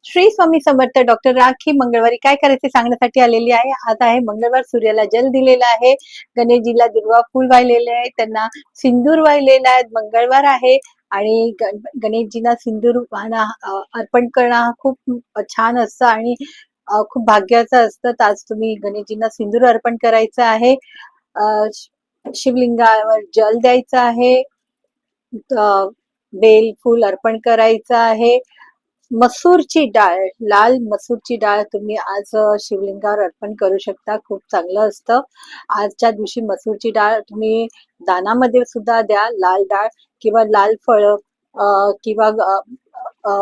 Shri Swami Samarth. Doctor rakhi मंगळवारी काय करायचे सांगण्यासाठी आलेली आहे. आज आहे मंगळवार, सूर्याला जल दिलेला आहे, गणेशजीला दुर्वा फूल वाहिलेले आहे, त्यांना सिंदूर वाहिलेला आहे. मंगळवार आहे आणि गणेशजींना सिंदूर अर्पण करणं हा खूप छान असतं आणि खूप भाग्याचं असतं. तर आज तुम्ही गणेशजींना सिंदूर अर्पण करायचं आहे. शिवलिंगावर जल द्यायचं आहे, बेल फूल अर्पण करायचं आहे. मसूरची डाळ, लाल मसूरची डाळ तुम्ही आज शिवलिंगावर अर्पण करू शकता. खूप चांगलं असतं. आजच्या दिवशी मसूरची डाळ तुम्ही दानामध्ये सुद्धा द्या. लाल डाळ किंवा लाल फळं किंवा अ,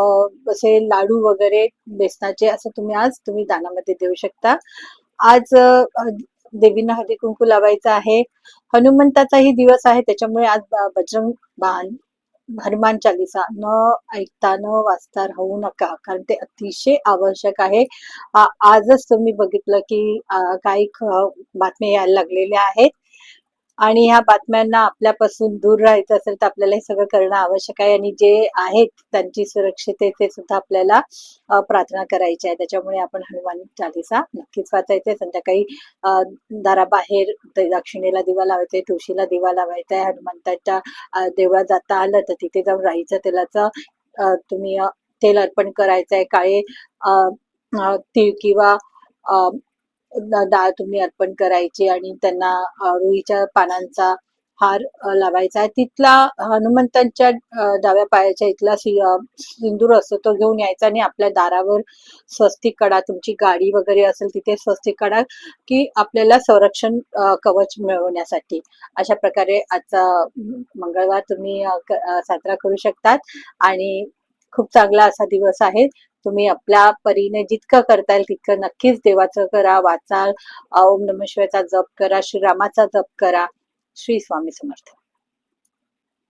असे लाडू वगैरे बेसनाचे असं तुम्ही दानामध्ये देऊ शकता. आज देवींना हळदी कुंकू लावायचं आहे. हनुमंताचाही दिवस आहे, त्याच्यामुळे आज बजरंग बाण हनुमान चालीसा न ऐकता न वाचता राहू नका, कारण ते अतिशय आवश्यक आहे. आजच तुम्ही बघितलं की काही बातम्या यायला लागलेल्या आहेत आणि ह्या बातम्यांना आपल्यापासून दूर राहायचं असेल तर आपल्याला हे सगळं करणं आवश्यक आहे आणि जे आहेत त्यांची सुरक्षितते सुद्धा आपल्याला प्रार्थना करायची आहे. त्याच्यामुळे आपण हनुमान चालीसा नक्कीच वाचायचे. संध्याकाळी दाराबाहेर दक्षिणेला दिवा लावायचा, तुळशीला दिवा लावायचा आहे. हनुमंताच्या देवळात जाता आलं तर तिथे जाऊन राईचं तेलाचं तुम्ही तेल अर्पण करायचं आहे. काळे तीळ किंवा डाळ तुम्ही अर्पण करायची आणि त्यांना रुईच्या पानांचा हार लावायचा आहे. तिथला हनुमंतांच्या डाव्या पायाच्या इथला सिंदूर असतो तो घेऊन यायचा आणि आपल्या दारावर स्वस्तिक कडा, तुमची गाडी वगैरे असेल तिथे स्वस्तिक कडा की आपल्याला संरक्षण कवच मिळवण्यासाठी. अशा प्रकारे आजचा मंगळवार तुम्ही साजरा करू शकतात आणि खूप चांगला असा दिवस आहे. तुम्ही आपल्या परीने जितकं करता येईल तितकं नक्कीच देवाचं करा, वाचाल, ओम नमः शिवायचा जप करा, श्रीरामाचा जप करा. श्री स्वामी समर्थ.